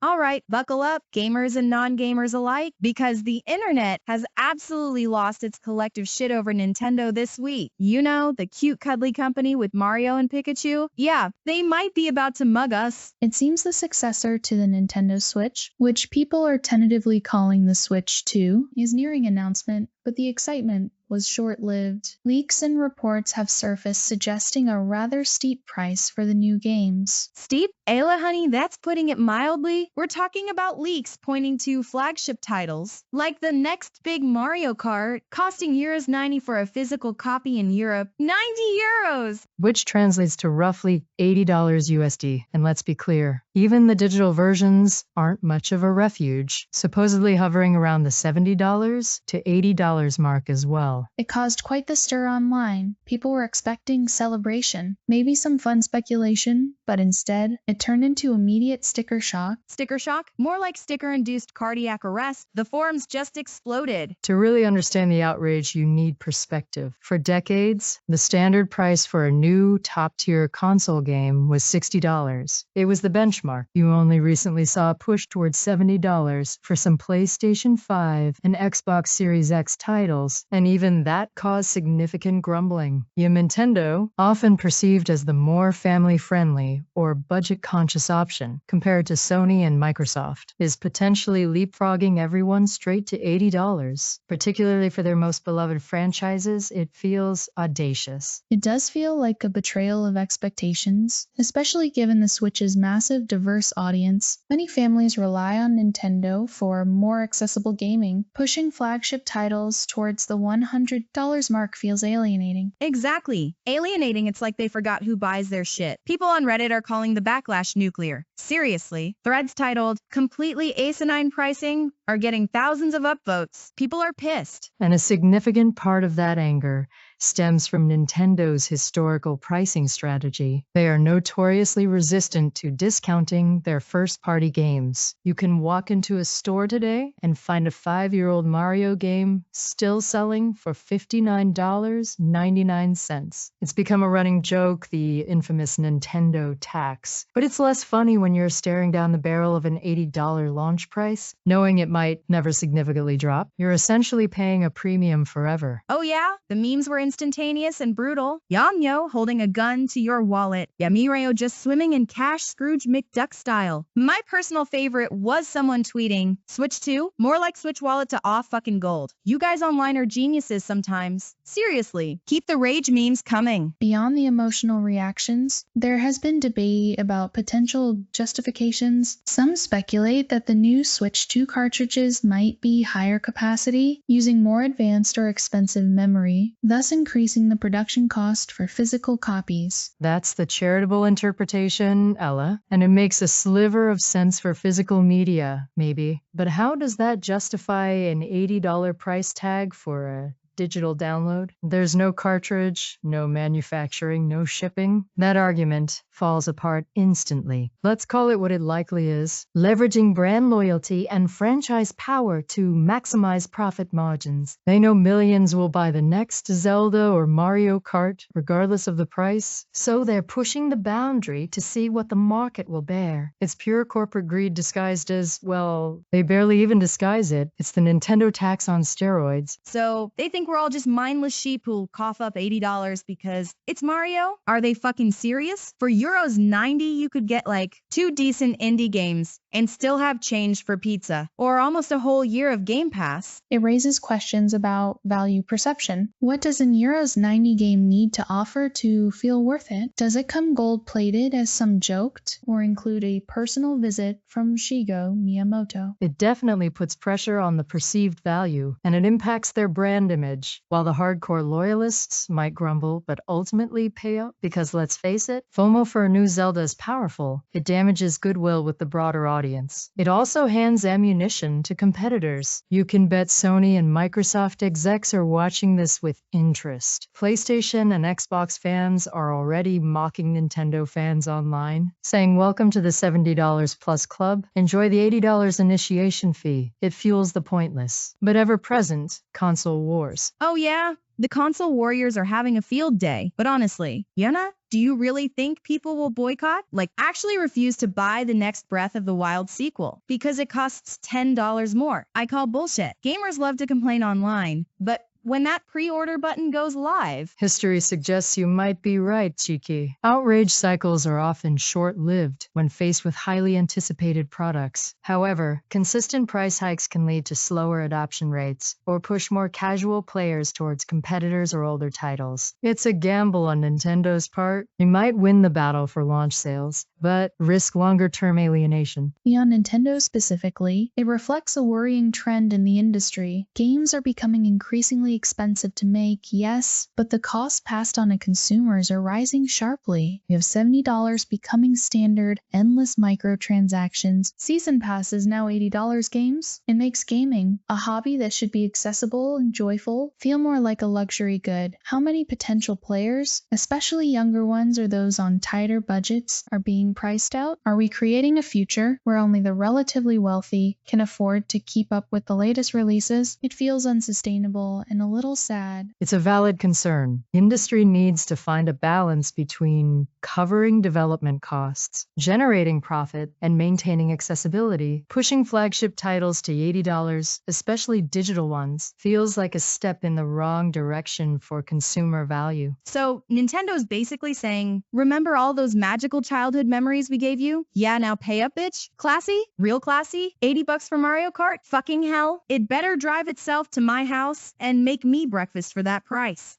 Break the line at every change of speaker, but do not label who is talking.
All right, buckle up, gamers and non-gamers alike, because the internet has absolutely lost its collective shit over Nintendo this week. You know, the cute cuddly company with Mario and Pikachu? Yeah, they might be about to mug us.
It seems the successor to the Nintendo Switch, which people are tentatively calling the Switch 2, is nearing announcement, but the excitement was short-lived. Leaks and reports have surfaced suggesting a rather steep price for the new games.
Steep? Ayla, honey, that's putting it mildly. We're talking about leaks pointing to flagship titles, like the next big Mario Kart, costing euros 90 for a physical copy in Europe. 90 euros!
Which translates to roughly $80 USD. And let's be clear, even the digital versions aren't much of a refuge, supposedly hovering around the $70 to $80 mark as well.
It caused quite the stir online. People were expecting celebration, maybe some fun speculation, but instead, it turned into immediate sticker shock.
Sticker shock? More like sticker-induced cardiac arrest. The forums just exploded.
To really understand the outrage, you need perspective. For decades, the standard price for a new top-tier console game was $60. It was the benchmark. You only recently saw a push towards $70 for some PlayStation 5 and Xbox Series X titles, and even that caused significant grumbling. Nintendo, often perceived as the more family-friendly or budget-conscious option compared to Sony and Microsoft, is potentially leapfrogging everyone straight to $80. Particularly for their most beloved franchises, it feels audacious.
It does feel like a betrayal of expectations, especially given the Switch's massive, diverse audience. Many families rely on Nintendo for more accessible gaming. Pushing flagship titles towards the $100 mark feels alienating.
Exactly. Alienating, it's like they forgot who buys their shit. People on Reddit are calling the backlash nuclear. Seriously. Threads titled, "Completely Asinine Pricing" are getting thousands of upvotes. People are pissed.
And a significant part of that anger stems from Nintendo's historical pricing strategy. They are notoriously resistant to discounting their first-party games. You can walk into a store today and find a 5-year-old Mario game still selling for $59.99. It's become a running joke, the infamous Nintendo tax. But it's less funny when you're staring down the barrel of an $80 launch price, knowing it might never significantly drop. You're essentially paying a premium forever.
Oh yeah? The memes were instantaneous and brutal. Yamyo holding a gun to your wallet. Yamireo just swimming in cash Scrooge McDuck style. My personal favorite was someone tweeting, "Switch 2? More like Switch wallet to off fucking gold. You guys online are geniuses sometimes. Seriously, keep the rage memes coming."
Beyond the emotional reactions, there has been debate about potential justifications. Some speculate that the new Switch 2 cartridges might be higher capacity, using more advanced or expensive memory, thus increasing the production cost for physical copies.
That's the charitable interpretation, Ella, and it makes a sliver of sense for physical media, maybe. But how does that justify an $80 price tag for a digital download? There's no cartridge, no manufacturing, no shipping. That argument falls apart instantly. Let's call it what it likely is: leveraging brand loyalty and franchise power to maximize profit margins. They know millions will buy the next Zelda or Mario Kart, regardless of the price, so they're pushing the boundary to see what the market will bear. It's pure corporate greed disguised as, well, they barely even disguise it. It's the Nintendo tax on steroids.
So, they think we're all just mindless sheep who'll cough up $80 because it's Mario? Are they fucking serious? For euros 90, you could get like 2 decent indie games and still have change for pizza, or almost a whole year of Game Pass.
It raises questions about value perception. What does an euros 90 game need to offer to feel worth it? Does it come gold-plated as some joked, or include a personal visit from Shigeru Miyamoto?
It definitely puts pressure on the perceived value, and it impacts their brand image. While the hardcore loyalists might grumble, but ultimately pay up, because let's face it, FOMO for a new Zelda is powerful. It damages goodwill with the broader audience. It also hands ammunition to competitors. You can bet Sony and Microsoft execs are watching this with interest. PlayStation and Xbox fans are already mocking Nintendo fans online, saying welcome to the $70 plus club, enjoy the $80 initiation fee. It fuels the pointless, but ever-present, console wars.
Oh yeah? The console warriors are having a field day. But honestly, Yuna, Do you really think people will boycott? Like, actually refuse to buy the next Breath of the Wild sequel because it costs $10 more? I call bullshit. Gamers love to complain online, but when that pre-order button goes live,
History suggests you might be right, Kiki. Outrage cycles are often short-lived when faced with highly anticipated products. However, consistent price hikes can lead to slower adoption rates or push more casual players towards competitors or older titles. It's a gamble on Nintendo's part. They might win the battle for launch sales, but risk longer-term alienation.
Beyond Nintendo specifically, it reflects a worrying trend in the industry. Games are becoming increasingly expensive to make, yes, but the costs passed on to consumers are rising sharply. We have $70 becoming standard, endless microtransactions, season passes now $80 games. It makes gaming, a hobby that should be accessible and joyful, feel more like a luxury good. How many potential players, especially younger ones or those on tighter budgets, are being priced out? Are we creating a future where only the relatively wealthy can afford to keep up with the latest releases? It feels unsustainable and a little sad.
It's a valid concern. Industry needs to find a balance between covering development costs, generating profit, and maintaining accessibility. Pushing flagship titles to $80, especially digital ones, feels like a step in the wrong direction for consumer value.
so Nintendo's basically saying, remember all those magical childhood memories we gave you? Yeah, now pay up, bitch. Classy? Real classy? $80 for Mario Kart? Fucking hell. It better drive itself to my house and make me breakfast for that price.